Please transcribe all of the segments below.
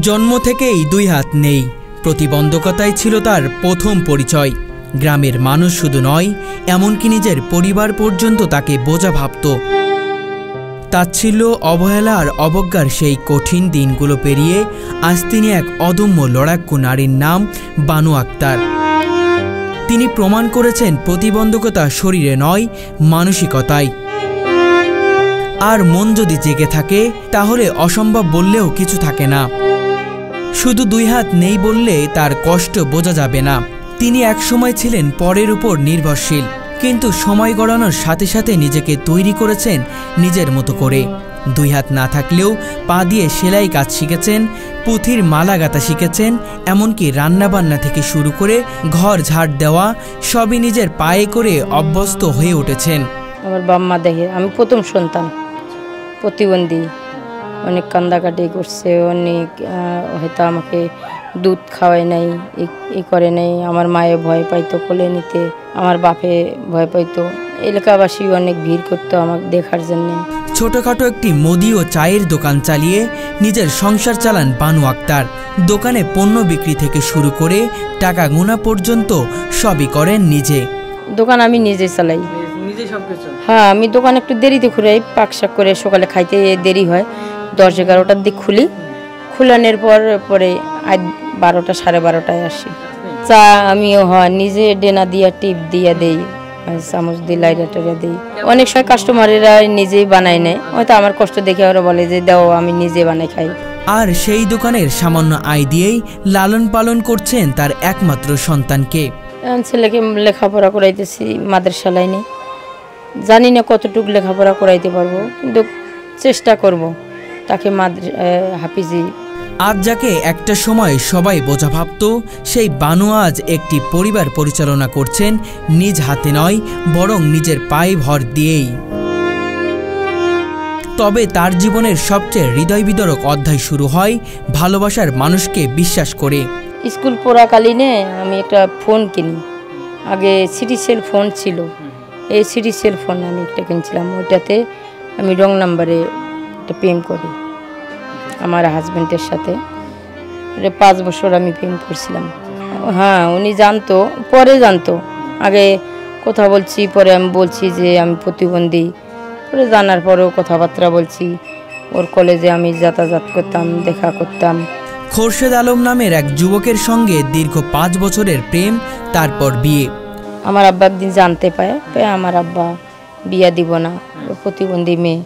জন্ম থেকেই দুই হাত নেই, প্রতিবন্ধকতাই ছিল তার প্রথম পরিচয়। গ্রামের মানুষ শুধু নয়, এমনকি নিজের পরিবার পর্যন্ত তাকে বোঝা ভাবত। তাচ্ছিল্য, অবহেলা আর অবজ্ঞার সেই কঠিন দিনগুলো পেরিয়ে আজ তিনি এক অদম্য লড়াকু নারীর নাম বানু আক্তার। তিনি প্রমাণ করেছেন প্রতিবন্ধকতা শরীরে নয়, মানসিকতায়। আর মন যদি জেগে থাকে তাহলে অসম্ভব বললেও কিছু থাকে না। শুধু দুই হাত নেই বললে তার কষ্ট বোঝা যাবে না। তিনি একসময় ছিলেন পরের উপর নির্ভরশীল, কিন্তু সময় গড়ানোর সাথে সাথে নিজেকে তৈরি করেছেন নিজের মতো করে। দুই হাত না থাকলেও পা দিয়ে সেলাই কাজ শিখেছেন, পুঁথির মালা গাঁথা শিখেছেন, এমনকি রান্নাবান্না থেকে শুরু করে ঘর ঝাড় দেওয়া সবই নিজের পায়ে করে অভ্যস্ত হয়ে উঠেছেন। আমার বাম্মা দেখে আমি প্রথম সন্তান, প্রতিবন্ধী, অনেক কান্দাকাটি করছে, অনেক হয়তো আমাকে দুধ খাওয়ায় নাই, এই করে নাই। আমার মায়ে ভয় পাইতো কোলে নিতে, আমার বাপে ভয় পাইতো। এলাকাবাসী অনেক ভিড় করতো আমাকে দেখার জন্য। ছোটখাটো একটি মুদি ও চায়ের দোকান চালিয়ে নিজের সংসার চালান বানু আক্তার। দোকানে পণ্য বিক্রি থেকে শুরু করে টাকা গোনা পর্যন্ত সবই করেন নিজে। দোকান আমি নিজে চালাই, হ্যাঁ। আমি দোকান একটু দেরিতে খুলাই, পাকশাক করে সকালে খাইতে দেরি হয়, 10-11টার দিক খুলি। খুলানোর পরে 12টা 12:30টায় আসি। চা আমিও নিজে ডেনা দিয়া টিপ দিয়া দেই, চামচ দিয়ে লাইটা টাইটা দিই। অনেক সময় কাস্টমারেরা নিজেই বানায় নেয়, হয়তো আমার কষ্ট দেখে ওরা বলে যে দাও, আমি নিজে বানাই খাই। আর সেই দোকানের সামান্য আয় দিয়েই লালন পালন করছেন তার একমাত্র সন্তানকে। ছেলেকে লেখাপড়া করাইতেছি মাদ্রাসা লাইনে। জানি না কতটুকু লেখাপড়া করাইতে পারবো, কিন্তু চেষ্টা করব তাকে হাফিজি। আজ যাকে একটা সময় সবাই বোঝা ভাবত, সেই বানু আজ একটি পরিবার পরিচালনা করছেন নিজ হাতে নয়, বরং নিজের পায়ে ভর দিয়েই। তবে তার জীবনের সবচেয়ে হৃদয় বিদারক অধ্যায় শুরু হয় ভালোবাসার মানুষকে বিশ্বাস করে। স্কুল পড়াকালীনে আমি একটা ফোন কিনি। আগে সিটি সেল ফোন ছিল, এই সিটি সেল ফোন আমি একটা কিনছিলাম। ওইটাতে আমি রং নাম্বারে একটা প্রেম করি আমার হাজব্যান্ডের সাথে। 5 বছর আমি প্রেম করছিলাম। হ্যাঁ, উনি জানতো, পরে জানতো। আগে কথা বলছি, পরে আমি বলছি যে আমি প্রতিবন্ধী। পরে জানার পরেও কথাবার্তা বলছি। ওর কলেজে আমি যাতায়াত করতাম, দেখা করতাম। খোরশেদ আলম নামের এক যুবকের সঙ্গে দীর্ঘ 5 বছরের প্রেম, তারপর বিয়ে। আমার আব্বা একদিন জানতে পায়, আমার আব্বা বিয়া দিব না, প্রতিবন্ধী মেয়ে,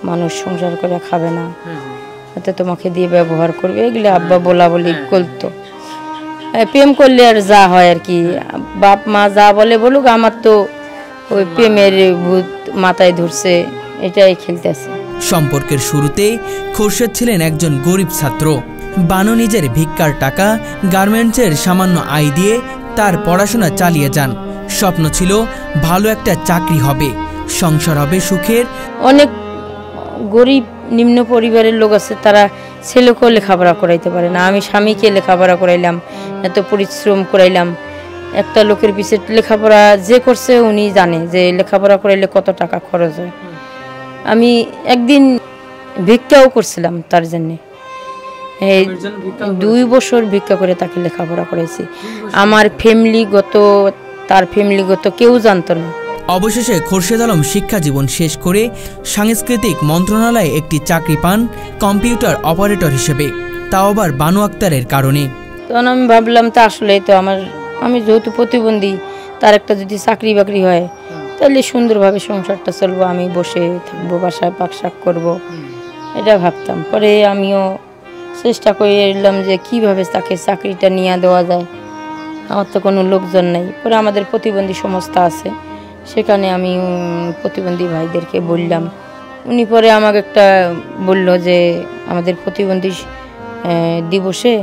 মানুষ সংসার করে খাবে না, হয়তো তোমাকে দিয়ে ব্যবহার করবে, এগুলো আব্বা বলা বলি করতো। প্রেম করলে আর যা হয় আর কি, বাপ মা যা বলে বলুক, আমার তো ওই প্রেমের ভূত মাথায় ধরছে, এটাই খেলতেছে। সম্পর্কের শুরুতে খোরশেদ ছিলেন একজন গরিব ছাত্র। বানু নিজের ভিক্ষার টাকা, গার্মেন্টসের সামান্য আয় দিয়ে তার পড়াশোনা চালিয়ে যান। স্বপ্ন ছিল ভালো একটা চাকরি হবে, সংসার হবে সুখের। অনেক গরিব নিম্ন পরিবারের লোক আছে, তারা ছেলেকেও লেখাপড়া করাইতে পারে না। আমি স্বামীকে লেখাপড়া করাইলাম, এত পরিশ্রম করাইলাম। একটা লোকের পিছে লেখাপড়া যে করছে উনি জানে যে লেখাপড়া করাইলে কত টাকা খরচ হয়। আমি একদিন ভিক্ষাও করছিলাম তার জন্যে। 2 বছর ভিক্ষা করে তাকে লেখাপড়া করাইছি। আমার ফ্যামিলিগত, তার ফ্যামিলিগত কেউ জানতো না। অবশেষে খোরশেদ আলম শিক্ষা জীবন শেষ করে সাংস্কৃতিক মন্ত্রণালয়ে একটি চাকরি পান কম্পিউটার অপারেটর হিসেবে, তাও আবার বানু আক্তারের কারণে। তখন আমি ভাবলাম তা আসলেই তো আমি যেহেতু প্রতিবন্ধী, তার একটা যদি চাকরি বাকরি হয় তাহলে সুন্দরভাবে সংসারটা চলবো, আমি বসে থাকবো, বাসায় পাকশাক করবো, এটা ভাবতাম। পরে আমিও চেষ্টা করে এলাম যে কিভাবে তাকে চাকরিটা নিয়ে দেওয়া যায়। আমার তো কোনো লোকজন নেই। পরে আমাদের প্রতিবন্ধী সংস্থা আছে, সেখানে আমি প্রতিবন্ধী ভাইদেরকে বললাম। উনি পরে আমাকে একটা বললো যে আমাদের প্রতিবন্ধী দিবসে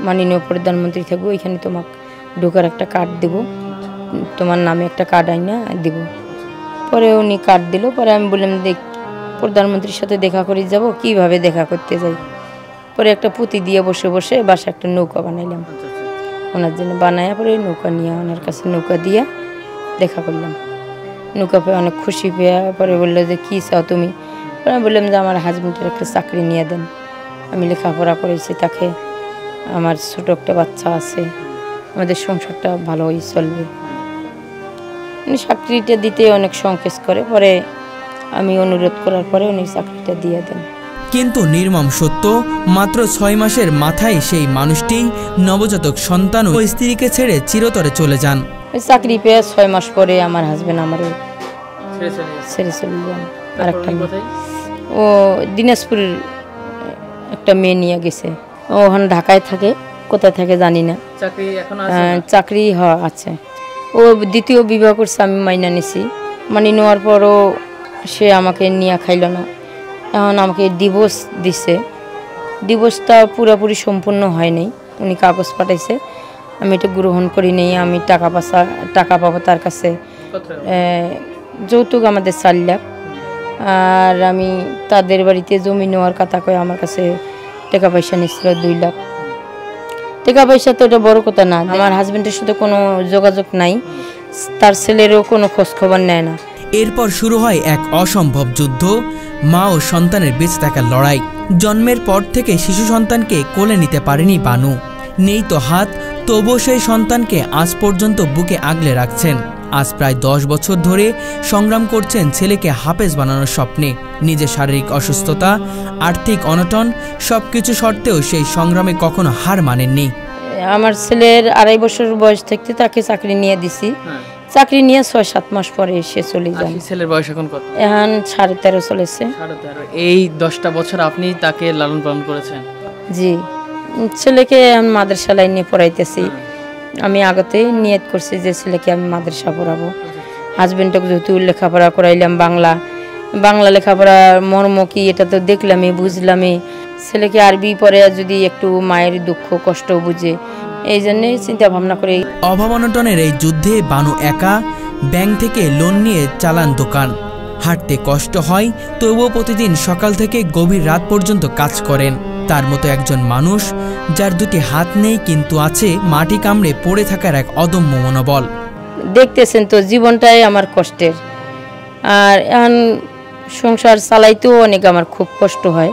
মাননীয় প্রধানমন্ত্রী থাকবে, ওইখানে তোমাকে ঢোকার একটা কার্ড দেব, তোমার নামে একটা কার্ড আইনা দেব। পরে উনি কার্ড দিল। পরে আমি বললাম দেখ, প্রধানমন্ত্রীর সাথে দেখা করে যাব, কিভাবে দেখা করতে যাই। পরে একটা পুঁতি দিয়ে বসে বসে বাসা একটা নৌকা বানাইলাম ওনার জন্য। বানায়া পরে নৌকা নিয়ে ওনার কাছে নৌকা দিয়ে দেখা করলাম। নৌকা পেয়ে অনেক খুশি পেয়ে পরে বললো যে কী চাও তুমি? পরে আমি বললাম যে আমার হাজব্যান্ডের একটা চাকরি নিয়ে দেন। আমি লেখাপড়া করেছি তাকে, আমার ছোট একটা বাচ্চা আছে, আমাদের সংসারটা ভালোই চলবে। উনি চাকরিটা দিতে অনেক সংকোচ করে, পরে আমি অনুরোধ করার পরে উনি চাকরিটা দিয়ে দেন। কিন্তু নির্মম সত্য, মাত্র 6 মাসের মাথায় সেই মানুষটি নবজাতক সন্তান ও স্ত্রীকে ছেড়ে চিরতরে চলে যান। ওই চাকরি পেয়ে 6 মাস পরে আমার হাজবেন্ড আমার ছেড়ে চলে যান। আর একটা ও দিনাজপুরের একটা মেয়ে নিয়ে গেছে, ও ওখানে ঢাকায় থাকে, কোথায় থাকে জানি না। চাকরি আছে। ও দ্বিতীয় বিবাহ করছে, আমি মাইনা নিছি। মানে নেওয়ার পরও সে আমাকে নিয়ে খাইল না। এখন আমাকে ডিভোর্স দিছে। ডিভোর্সটা পুরোপুরি সম্পূর্ণ হয়নি, উনি কাগজ পাঠাইছে, আমি এটা গ্রহণ করি নেই। আমি টাকা পাবো তার কাছে, যৌতুক আমাদের 4 লাখ। আর আমি তাদের বাড়িতে জমি নেওয়ার কথা কয়ে আমার কাছে টাকা পয়সা নিচ্ছিল 2 লাখ। টাকা পয়সা তো এটা বড় কথা না, আমার হাজবেন্ডের সাথে কোনো যোগাযোগ নাই, তার ছেলেরও কোনো খোঁজখবর নেয় না। এরপর শুরু হয় এক অসম্ভব যুদ্ধ, মা ও সন্তানের বেঁচে থাকার লড়াই। জন্মের পর থেকে শিশু সন্তানকে কোলে নিতে পারেনি বানু। নেই তো হাত, তবুও সেই সন্তানকে আজ পর্যন্ত বুকে আগলে রাখছেন। আজ প্রায় 10 বছর ধরে সংগ্রাম করছেন ছেলেকে হাফেজ বানানোর স্বপ্নে। নিজের শারীরিক অসুস্থতা, আর্থিক অনটন সবকিছু সত্ত্বেও সেই সংগ্রামে কখনো হার মানেননি। আমার ছেলের 2.5 বছর বয়স থাকতে তাকে চাকরি নিয়ে দিছি। চাকরি নিয়ে 6-7 মাস পরে এসে চলে যান। ছেলের বয়স এখন কত? এখন 13.5 চলেছে। 13.5। এই 10টা বছর আপনি তাকে লালন পালন করেছেন? জি, ছেলেকে আমি মাদ্রাসায় নিয়ে পড়াইতেছি। আমি আগতেই নিয়ত করছি যে ছেলেকে আমি মাদ্রাসা পড়াবো। হাজবেন্ডকে যেহেতু লেখাপড়া করাইলাম, বাংলা লেখাপড়ার মর্ম কি এটা তো দেখলামই, বুঝলামই। ছেলেকে আরবি পড়ে যদি একটু মায়ের দুঃখ কষ্ট বুঝে, এই জন্যই চিন্তা ভাবনা করে। অভাব অনটনের এই যুদ্ধে বানু একা, ব্যাংক থেকে লোন নিয়ে চালান দোকান। হাঁটতে কষ্ট হয়, তবুও প্রতিদিন সকাল থেকে গভীর রাত পর্যন্ত কাজ করেন। তার মতো একজন মানুষ, যার 2টি হাত নেই কিন্তু আছে মাটি কামড়ে পড়ে থাকার এক অদম্য মনোবল। দেখতেছেন তো জীবনটাই আমার কষ্টের, আর এখন সংসার চালাইতেও অনেক আমার খুব কষ্ট হয়।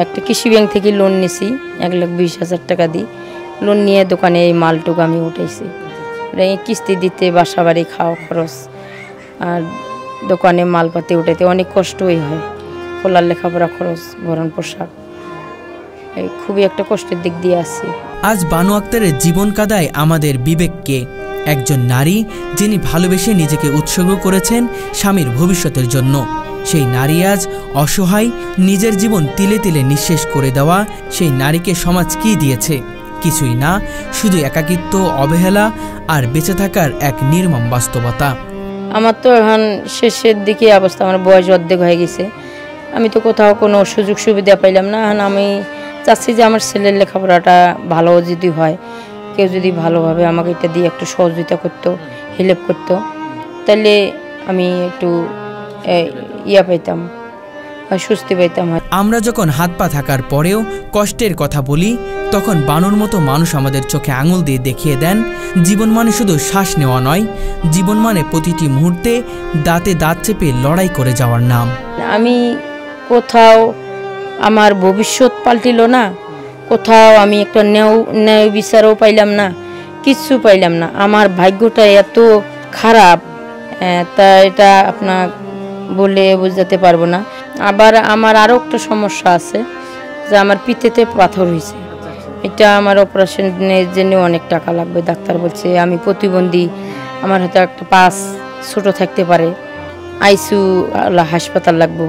একটা কৃষি ব্যাংক থেকে লোন নিছি 1,20,000 টাকা দিয়ে। লোন নিয়ে দোকানে এই মালটুকু আমি উঠাইছি। কিস্তি দিতে, বাসা বাড়ি খাওয়া খরচ, আর দোকানে মালপাতি উঠাইতে অনেক কষ্টই হয়। খোলার লেখাপড়া খরচ, ভরণ পোশাক, এই খুবই একটা কষ্টের দিক দিয়ে আছি। আজ বানু আক্তারের জীবন কাদায় আমাদের বিবেককে। একজন নারী যিনি ভালোবেসে নিজেকে উৎসর্গ করেছেন স্বামীর ভবিষ্যতের জন্য। সেই নারী আজ অসহায়, নিজের জীবন তিলে তিলে নিঃশেষ করে দেওয়া সেই নারীকে সমাজ কি দিয়েছে? কিছুই না, শুধু একাকিত্ব, অবহেলা আর বেঁচে থাকার এক নির্মম বাস্তবতা। আমার তো এখন শেষের দিকে অবস্থা, আমার বয়স অর্ধেক হয়ে গেছে। আমি তো কোথাও কোনো সুযোগ সুবিধা পাইলাম না। এখন আমি চাচ্ছি যে আমার ছেলের লেখাপড়াটা ভালো যদি হয়, কেউ যদি ভালোভাবে আমাকে এটা দিয়ে একটু সহযোগিতা করতো, হেল্প করতো, তাহলে আমি একটু পাইতাম, সুস্থি পাইতাম। আমরা যখন হাত পা থাকার পরেও কষ্টের কথা বলি, তখন বানুর মতো মানুষ আমাদের চোখে আঙুল দিয়ে দেখিয়ে দেন জীবন মানে শুধু শ্বাস নেওয়া নয়, জীবন মানে প্রতিটি মুহূর্তে দাঁতে দাঁত চেপে লড়াই করে যাওয়ার নাম। আমি কোথাও আমার ভবিষ্যৎ পাল্টিল না, কোথাও আমি একটা ন্যায় বিচারও পাইলাম না, কিচ্ছু পাইলাম না। আমার ভাগ্যটা এত খারাপ, তা এটা আপনার বলে বোঝাতে পারবো না। আবার আমার আরও একটা সমস্যা আছে, যে আমার পিঠেতে পাথর হয়েছে। এটা আমার অপারেশনের জন্য অনেক টাকা লাগবে। ডাক্তার বলছে আমি প্রতিবন্ধী, আমার হয়তো একটা পাশ ছোট থাকতে পারে, আইসিইউ হাসপাতাল লাগবে।